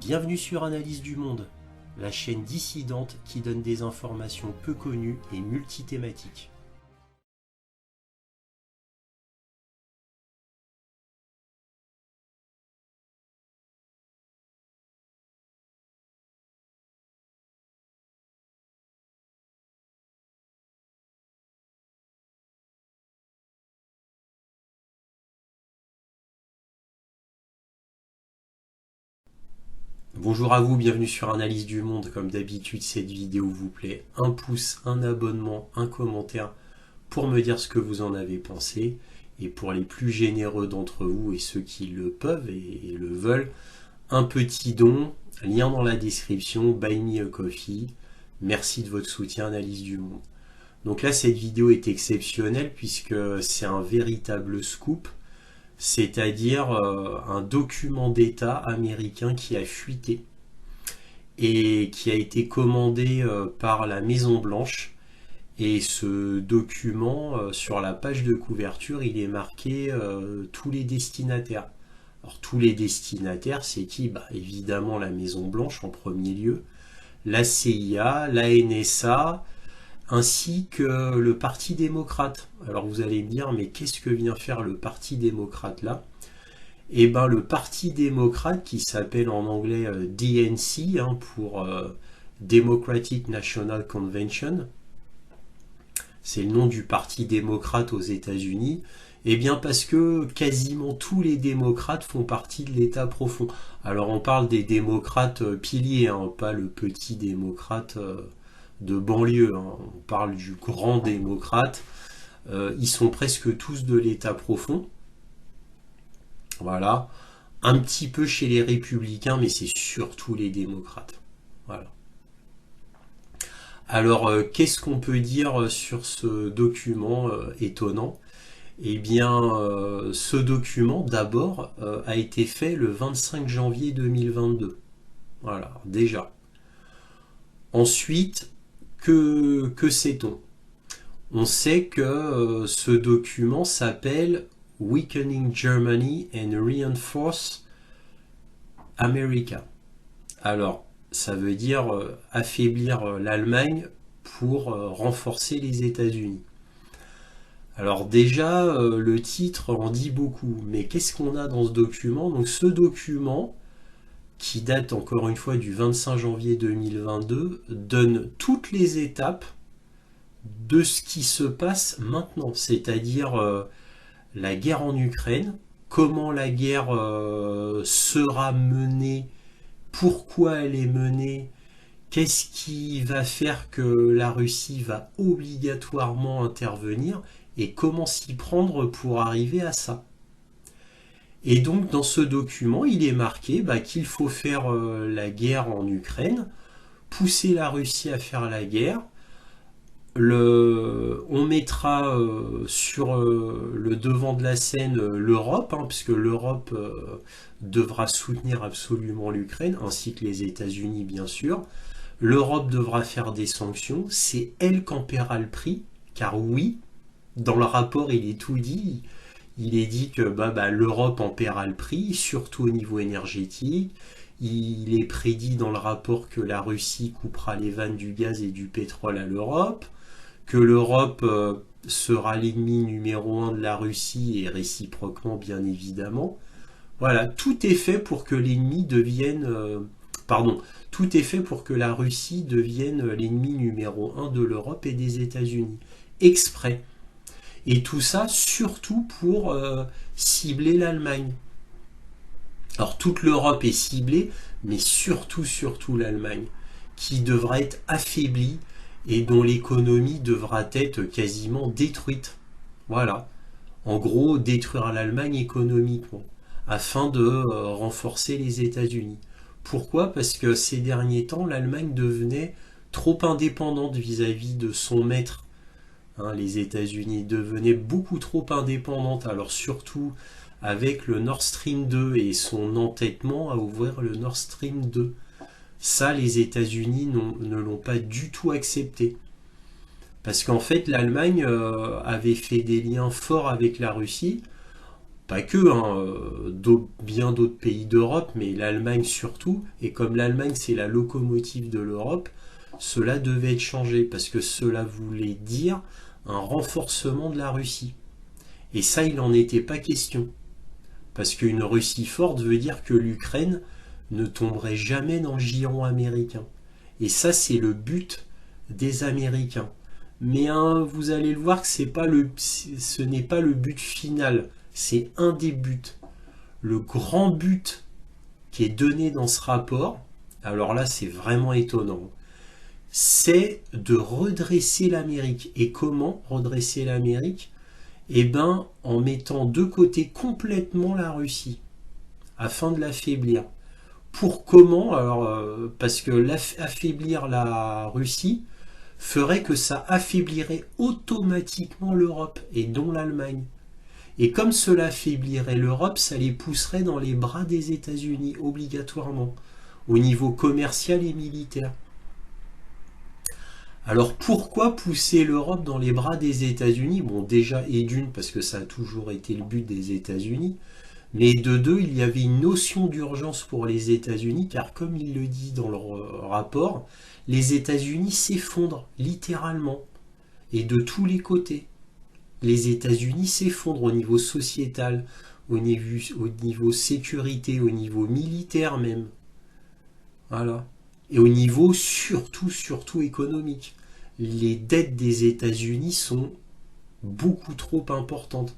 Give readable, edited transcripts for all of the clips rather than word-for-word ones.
Bienvenue sur Analyse du Monde, la chaîne dissidente qui donne des informations peu connues et multithématiques. Bonjour à vous, bienvenue sur Analyse du Monde. Comme d'habitude, cette vidéo vous plaît, un pouce, un abonnement, un commentaire pour me dire ce que vous en avez pensé. Et pour les plus généreux d'entre vous et ceux qui le peuvent et le veulent, un petit don, lien dans la description, Buy Me a Coffee. Merci de votre soutien, Analyse du Monde. Donc là, cette vidéo est exceptionnelle puisque c'est un véritable scoop, c'est-à-dire un document d'État américain qui a fuité et qui a été commandé par la Maison Blanche. Et ce document, sur la page de couverture, il est marqué tous les destinataires. Alors tous les destinataires, c'est qui? Évidemment la Maison Blanche en premier lieu, la CIA, la NSA, ainsi que le Parti démocrate. Alors vous allez me dire, mais qu'est-ce que vient faire le Parti démocrate là? Eh bien le Parti démocrate, qui s'appelle en anglais DNC, pour Democratic National Convention, c'est le nom du Parti démocrate aux États-Unis, eh bien parce que quasiment tous les démocrates font partie de l'État profond. Alors on parle des démocrates piliers, pas le petit démocrate de banlieue, on parle du grand démocrate. Ils sont presque tous de l'État profond. Voilà. Un petit peu chez les républicains, mais c'est surtout les démocrates. Voilà. Alors, qu'est-ce qu'on peut dire sur ce document étonnant? Eh bien, ce document, d'abord, a été fait le 25 janvier 2022. Voilà, déjà. Ensuite, que sait-on? On sait que ce document s'appelle Weakening Germany and Reinforce America. Alors, ça veut dire affaiblir l'Allemagne pour renforcer les États-Unis. Alors déjà, le titre en dit beaucoup, mais qu'est-ce qu'on a dans ce document? Donc ce document, qui date encore une fois du 25 janvier 2022, donne toutes les étapes de ce qui se passe maintenant, c'est-à-dire la guerre en Ukraine, comment la guerre sera menée, pourquoi elle est menée, qu'est-ce qui va faire que la Russie va obligatoirement intervenir et comment s'y prendre pour arriver à ça. Et donc dans ce document, il est marqué qu'il faut faire la guerre en Ukraine, pousser la Russie à faire la guerre. On mettra sur le devant de la scène l'Europe, puisque l'Europe devra soutenir absolument l'Ukraine, ainsi que les États-Unis bien sûr. L'Europe devra faire des sanctions, c'est elle qu'en paiera le prix, car oui, dans le rapport il est tout dit, il est dit que l'Europe en paiera le prix, surtout au niveau énergétique. Il est prédit dans le rapport que la Russie coupera les vannes du gaz et du pétrole à l'Europe, que l'Europe sera l'ennemi numéro 1 de la Russie et réciproquement bien évidemment. Voilà, tout est fait pour que l'ennemi devienne... tout est fait pour que la Russie devienne l'ennemi numéro 1 de l'Europe et des États-Unis. Exprès. Et tout ça surtout pour cibler l'Allemagne. Alors toute l'Europe est ciblée, mais surtout l'Allemagne, qui devra être affaiblie et dont l'économie devra être quasiment détruite. Voilà. En gros, détruire l'Allemagne économiquement, afin de renforcer les États-Unis. Pourquoi? Parce que ces derniers temps, l'Allemagne devenait trop indépendante vis-à-vis de son maître. Les États-Unis devenaient beaucoup trop indépendantes, alors surtout avec le Nord Stream 2 et son entêtement à ouvrir le Nord Stream 2. Ça, les États-Unis ne l'ont pas du tout accepté. Parce qu'en fait, l'Allemagne avait fait des liens forts avec la Russie Pas que, hein, bien d'autres pays d'Europe, mais l'Allemagne surtout. Et comme l'Allemagne c'est la locomotive de l'Europe, cela devait être changé parce que cela voulait dire un renforcement de la Russie. Et ça, il n'en était pas question. Parce qu'une Russie forte veut dire que l'Ukraine ne tomberait jamais dans le giron américain. Et ça, c'est le but des Américains. Mais hein, vous allez le voir que ce n'est pas le but final, c'est un des buts. Le grand but qui est donné dans ce rapport, alors là c'est vraiment étonnant, c'est de redresser l'Amérique. Et comment redresser l'Amérique? Eh bien en mettant de côté complètement la Russie, afin de l'affaiblir. Pour comment? Alors, parce que affaiblir la Russie ferait que ça affaiblirait automatiquement l'Europe et non l'Allemagne. Et comme cela affaiblirait l'Europe, ça les pousserait dans les bras des États-Unis obligatoirement, au niveau commercial et militaire. Alors pourquoi pousser l'Europe dans les bras des États-Unis? Bon, déjà, et d'une, parce que ça a toujours été le but des États-Unis, mais de deux, il y avait une notion d'urgence pour les États-Unis, car comme il le dit dans le rapport, les États-Unis s'effondrent littéralement, et de tous les côtés. Les États-Unis s'effondrent au niveau sociétal, au niveau sécurité, au niveau militaire même. Voilà. Et au niveau surtout économique. Les dettes des États-Unis sont beaucoup trop importantes.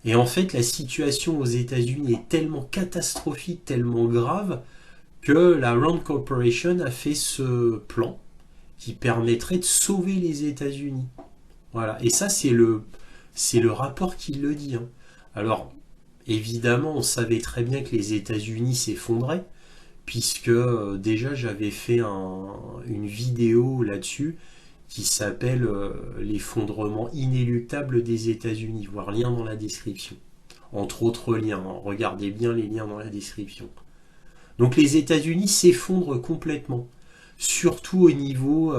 Et en fait, la situation aux États-Unis est tellement catastrophique, tellement grave, que la Rand Corporation a fait ce plan qui permettrait de sauver les États-Unis. Voilà. Et ça, c'est le rapport qui le dit, hein. Alors, évidemment, on savait très bien que les États-Unis s'effondraient, puisque déjà j'avais fait une vidéo là-dessus qui s'appelle l'effondrement inéluctable des États-Unis, voir lien dans la description. Entre autres liens, hein. Regardez bien les liens dans la description. Donc les États-Unis s'effondrent complètement, surtout au niveau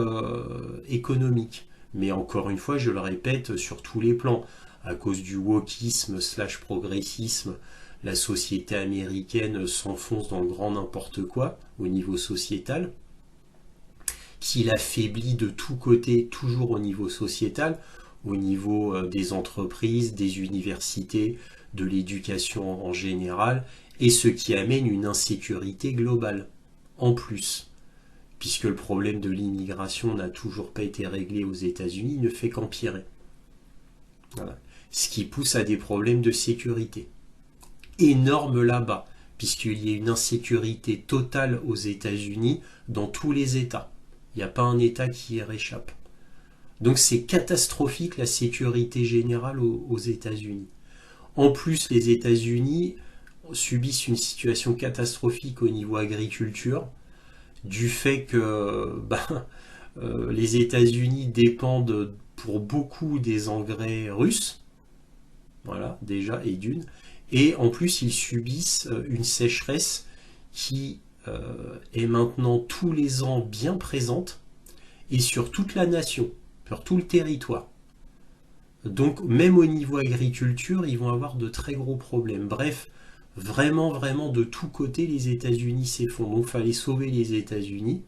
économique. Mais encore une fois, je le répète, sur tous les plans, à cause du wokisme / progressisme, la société américaine s'enfonce dans le grand n'importe quoi au niveau sociétal, qui l'affaiblit de tous côtés, toujours au niveau sociétal, au niveau des entreprises, des universités, de l'éducation en général, et ce qui amène une insécurité globale, en plus, puisque le problème de l'immigration n'a toujours pas été réglé aux États-Unis, ne fait qu'empirer. Voilà. Ce qui pousse à des problèmes de sécurité énormes là-bas, puisqu'il y a une insécurité totale aux États-Unis dans tous les États. Il n'y a pas un État qui y réchappe. Donc c'est catastrophique la sécurité générale aux États-Unis. En plus, les États-Unis subissent une situation catastrophique au niveau agriculture, du fait que les États-Unis dépendent pour beaucoup des engrais russes, voilà, déjà, et d'une, et en plus ils subissent une sécheresse qui est maintenant tous les ans bien présente, et sur toute la nation, sur tout le territoire. Donc même au niveau agriculture, ils vont avoir de très gros problèmes. Bref, vraiment de tous côtés, les États-Unis s'effondrent. Donc il fallait sauver les États-Unis.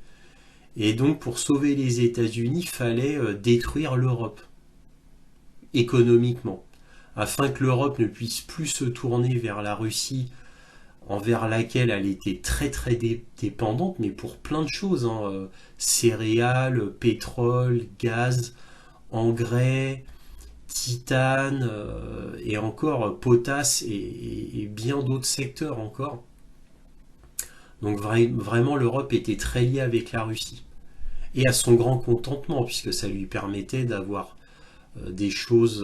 Et donc pour sauver les États-Unis, il fallait détruire l'Europe économiquement, afin que l'Europe ne puisse plus se tourner vers la Russie, envers laquelle elle était très dépendante, mais pour plein de choses, hein, céréales, pétrole, gaz, engrais, titane, et encore potasse et bien d'autres secteurs encore. Donc vraiment l'Europe était très liée avec la Russie. Et à son grand contentement, puisque ça lui permettait d'avoir des choses,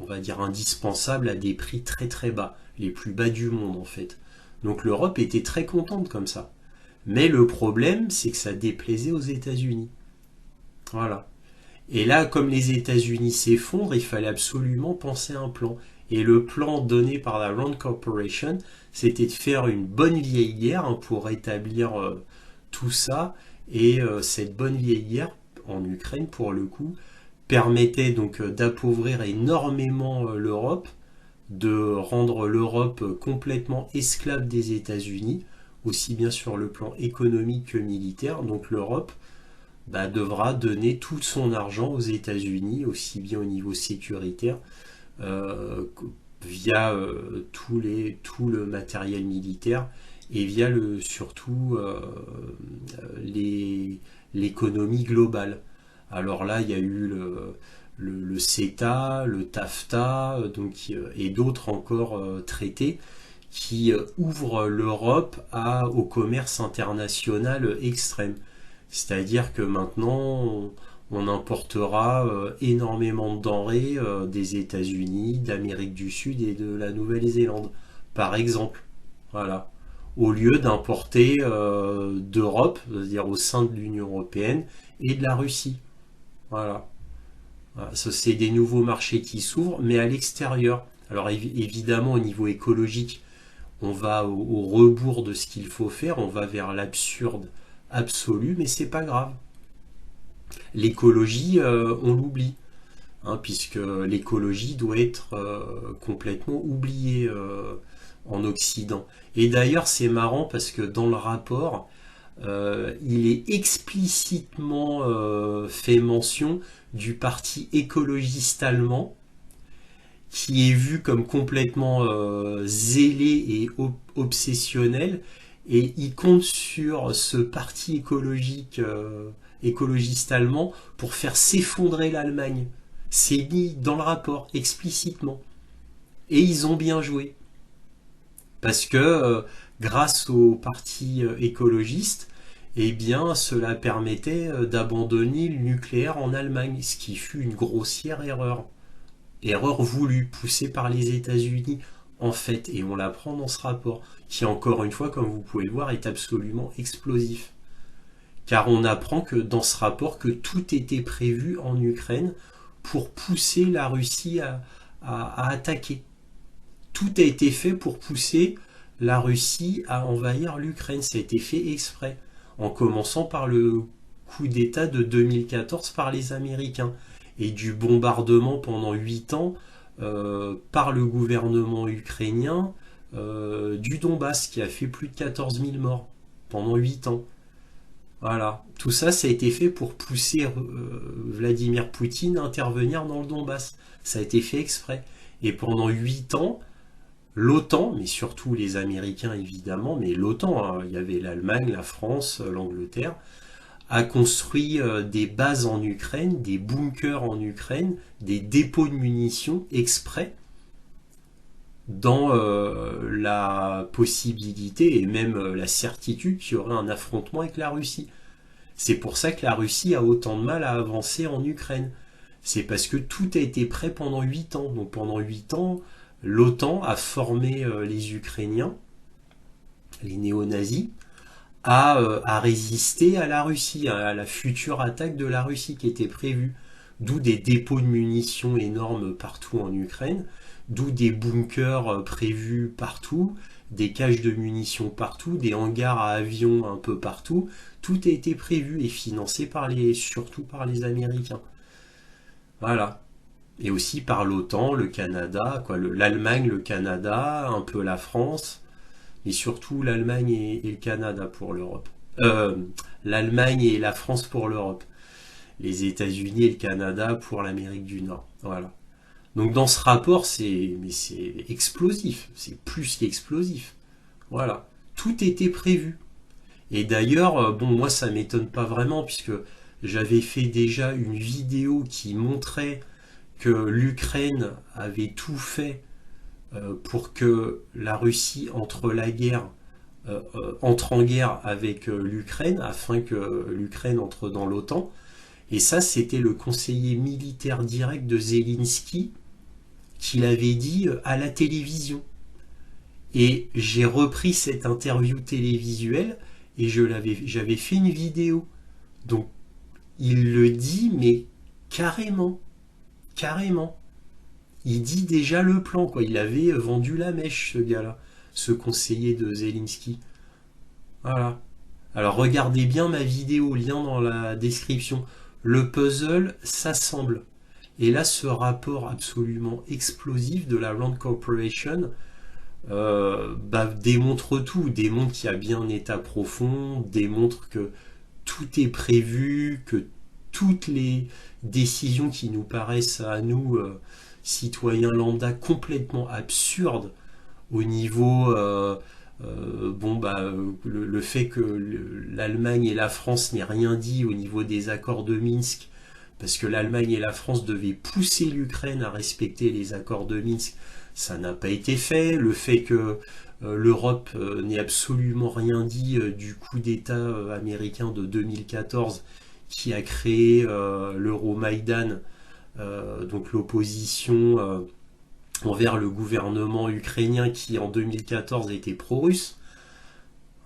on va dire, indispensables à des prix très bas, les plus bas du monde en fait. Donc l'Europe était très contente comme ça. Mais le problème, c'est que ça déplaisait aux États-Unis. Voilà. Et là, comme les États-Unis s'effondrent, il fallait absolument penser à un plan. Et le plan donné par la Rand Corporation, c'était de faire une bonne vieille guerre, hein, pour rétablir tout ça. Et cette bonne vieille guerre en Ukraine, pour le coup, permettait donc d'appauvrir énormément l'Europe, de rendre l'Europe complètement esclave des États-Unis, aussi bien sur le plan économique que militaire. Donc l'Europe devra donner tout son argent aux États-Unis, aussi bien au niveau sécuritaire, via tout le matériel militaire et via surtout l'économie globale. Alors là, il y a eu le CETA, le TAFTA, et d'autres encore traités qui ouvrent l'Europe au commerce international extrême. C'est-à-dire que maintenant, on importera énormément de denrées des États-Unis, d'Amérique du Sud et de la Nouvelle-Zélande, par exemple. Voilà. Au lieu d'importer d'Europe, c'est-à-dire au sein de l'Union européenne, et de la Russie. Voilà. Voilà. Ça, c'est des nouveaux marchés qui s'ouvrent, mais à l'extérieur. Alors évidemment, au niveau écologique, on va au rebours de ce qu'il faut faire, on va vers l'absurde absolu, mais c'est pas grave. L'écologie, on l'oublie, hein, puisque l'écologie doit être complètement oubliée en Occident. Et d'ailleurs, c'est marrant parce que dans le rapport, il est explicitement fait mention du parti écologiste allemand, qui est vu comme complètement zélé et obsessionnel, et il compte sur ce parti écologiste allemand pour faire s'effondrer l'Allemagne. C'est mis dans le rapport explicitement. Et ils ont bien joué. Parce que grâce au parti écologiste, eh bien, cela permettait d'abandonner le nucléaire en Allemagne, ce qui fut une grossière erreur. Erreur voulue, poussée par les États-Unis, en fait, et on l'apprend dans ce rapport, qui encore une fois, comme vous pouvez le voir, est absolument explosif. Car on apprend que dans ce rapport que tout était prévu en Ukraine pour pousser la Russie à attaquer. Tout a été fait pour pousser la Russie à envahir l'Ukraine. Ça a été fait exprès, en commençant par le coup d'État de 2014 par les Américains et du bombardement pendant 8 ans par le gouvernement ukrainien du Donbass, qui a fait plus de 14 000 morts pendant 8 ans. Voilà, tout ça, ça a été fait pour pousser Vladimir Poutine à intervenir dans le Donbass. Ça a été fait exprès. Et pendant 8 ans, l'OTAN, mais surtout les Américains évidemment, mais l'OTAN, hein, il y avait l'Allemagne, la France, l'Angleterre, a construit des bases en Ukraine, des bunkers en Ukraine, des dépôts de munitions exprès dans la possibilité et même la certitude qu'il y aurait un affrontement avec la Russie. C'est pour ça que la Russie a autant de mal à avancer en Ukraine. C'est parce que tout a été prêt pendant 8 ans. Donc pendant 8 ans, l'OTAN a formé les Ukrainiens, les néo-nazis, à résister à la Russie, à la future attaque de la Russie qui était prévue. D'où des dépôts de munitions énormes partout en Ukraine, d'où des bunkers prévus partout, des caches de munitions partout, des hangars à avions un peu partout. Tout a été prévu et financé surtout par les Américains. Voilà. Et aussi par l'OTAN, le Canada, l'Allemagne, le Canada, un peu la France, mais surtout l'Allemagne et le Canada pour l'Europe. Euh, L'Allemagne et la France pour l'Europe. Les États-Unis et le Canada pour l'Amérique du Nord. Voilà. Donc dans ce rapport, c'est explosif, c'est plus qu'explosif. Voilà. Tout était prévu. Et d'ailleurs, bon, moi ça m'étonne pas vraiment puisque j'avais fait déjà une vidéo qui montrait que l'Ukraine avait tout fait pour que la Russie entre en guerre avec l'Ukraine afin que l'Ukraine entre dans l'OTAN. Et ça, c'était le conseiller militaire direct de Zelensky qui l'avait dit à la télévision. Et j'ai repris cette interview télévisuelle et j'avais fait une vidéo. Donc, il le dit, mais carrément. Carrément. Il dit déjà le plan, quoi. Il avait vendu la mèche, ce gars-là. Ce conseiller de Zelensky. Voilà. Alors, regardez bien ma vidéo, lien dans la description. Le puzzle s'assemble. Et là, ce rapport absolument explosif de la Rand Corporation démontre tout, démontre qu'il y a bien un état profond, démontre que tout est prévu, que toutes les décisions qui nous paraissent à nous, citoyens lambda, complètement absurdes au niveau le fait que l'Allemagne et la France n'aient rien dit au niveau des accords de Minsk, parce que l'Allemagne et la France devaient pousser l'Ukraine à respecter les accords de Minsk, ça n'a pas été fait. Le fait que l'Europe n'ait absolument rien dit du coup d'État américain de 2014 qui a créé l'Euromaïdan, donc l'opposition envers le gouvernement ukrainien qui en 2014 était pro-russe.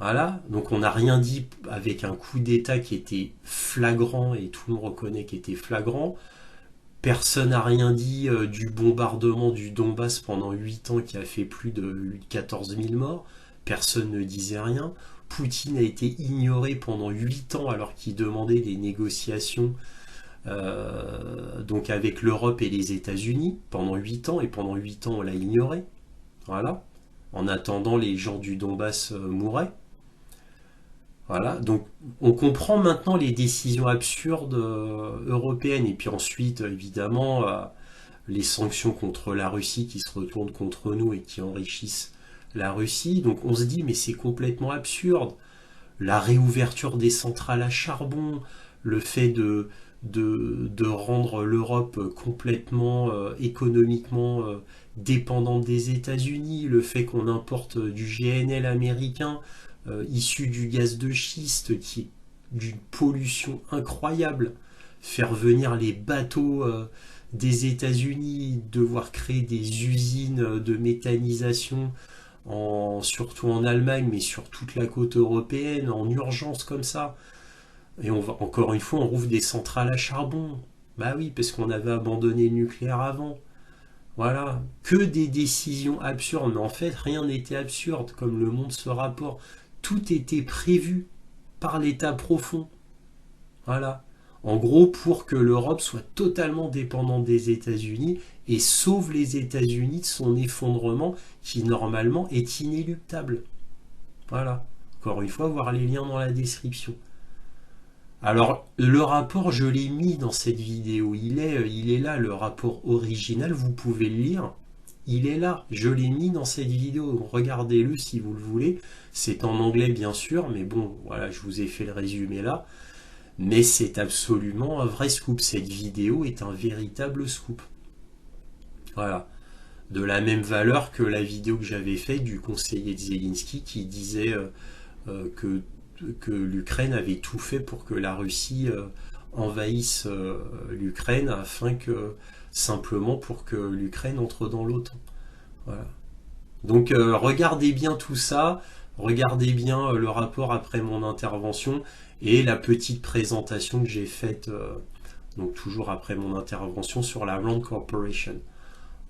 Voilà, donc on n'a rien dit avec un coup d'État qui était flagrant et tout le monde reconnaît qu'il était flagrant. Personne n'a rien dit du bombardement du Donbass pendant 8 ans qui a fait plus de 14 000 morts. Personne ne disait rien. Poutine a été ignoré pendant 8 ans alors qu'il demandait des négociations donc avec l'Europe et les États-Unis pendant 8 ans, et pendant 8 ans on l'a ignoré. Voilà. En attendant, les gens du Donbass mouraient. Voilà, donc on comprend maintenant les décisions absurdes européennes, et puis ensuite évidemment les sanctions contre la Russie qui se retournent contre nous et qui enrichissent la Russie. Donc on se dit mais c'est complètement absurde. La réouverture des centrales à charbon, le fait de rendre l'Europe complètement économiquement dépendante des États-Unis, le fait qu'on importe du GNL américain issu du gaz de schiste qui est d'une pollution incroyable, faire venir les bateaux des États-Unis, devoir créer des usines de méthanisation surtout en Allemagne, mais sur toute la côte européenne, en urgence comme ça. Et encore une fois, on rouvre des centrales à charbon. Bah oui, parce qu'on avait abandonné le nucléaire avant. Voilà. Que des décisions absurdes. Mais en fait, rien n'était absurde, comme le montre ce rapport. Tout était prévu par l'État profond. Voilà. En gros, pour que l'Europe soit totalement dépendante des États-Unis et sauve les États-Unis de son effondrement qui, normalement, est inéluctable. Voilà. Encore une fois, voir les liens dans la description. Alors, le rapport, je l'ai mis dans cette vidéo. Il est là, le rapport original. Vous pouvez le lire. Il est là. Je l'ai mis dans cette vidéo. Regardez-le si vous le voulez. C'est en anglais, bien sûr. Mais bon, voilà, je vous ai fait le résumé là. Mais c'est absolument un vrai scoop. Cette vidéo est un véritable scoop. Voilà. De la même valeur que la vidéo que j'avais faite du conseiller de Zelensky qui disait que l'Ukraine avait tout fait pour que la Russie envahisse l'Ukraine afin que simplement pour que l'Ukraine entre dans l'OTAN. Voilà. Donc regardez bien tout ça, regardez bien le rapport après mon intervention et la petite présentation que j'ai faite donc toujours après mon intervention sur la Rand Corporation.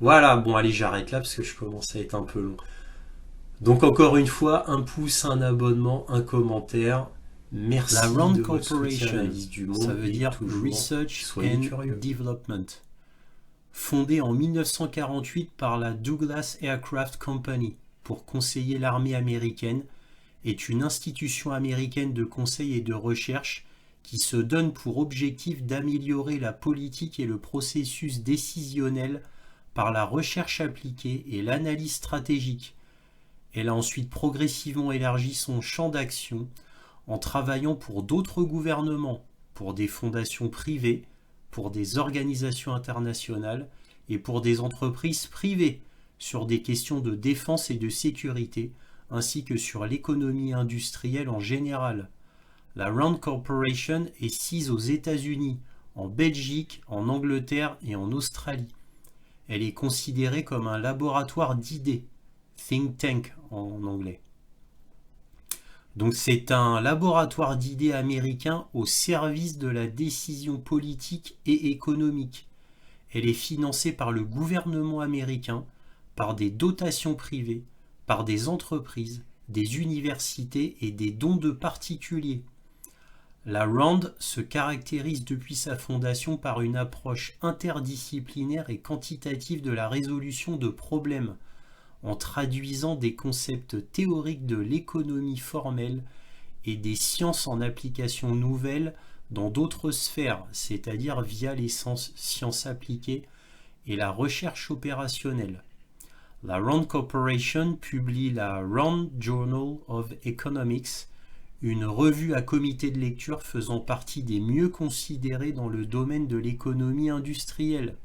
Voilà, bon allez j'arrête là parce que je commence à être un peu long. Donc encore une fois, un pouce, un abonnement, un commentaire. Merci. La Rand de Corporation, du monde, ça veut dire Research and Development. Fondée en 1948 par la Douglas Aircraft Company pour conseiller l'armée américaine, est une institution américaine de conseil et de recherche qui se donne pour objectif d'améliorer la politique et le processus décisionnel par la recherche appliquée et l'analyse stratégique. Elle a ensuite progressivement élargi son champ d'action en travaillant pour d'autres gouvernements, pour des fondations privées, pour des organisations internationales et pour des entreprises privées sur des questions de défense et de sécurité, ainsi que sur l'économie industrielle en général. La Rand Corporation est sise aux États-Unis, en Belgique, en Angleterre et en Australie. Elle est considérée comme un laboratoire d'idées, think tank en anglais. Donc c'est un laboratoire d'idées américain au service de la décision politique et économique. Elle est financée par le gouvernement américain, par des dotations privées, par des entreprises, des universités et des dons de particuliers. La RAND se caractérise depuis sa fondation par une approche interdisciplinaire et quantitative de la résolution de problèmes, en traduisant des concepts théoriques de l'économie formelle et des sciences en application nouvelles dans d'autres sphères, c'est-à-dire via les sciences appliquées et la recherche opérationnelle. La RAND Corporation publie la RAND Journal of Economics, une revue à comité de lecture faisant partie des mieux considérées dans le domaine de l'économie industrielle.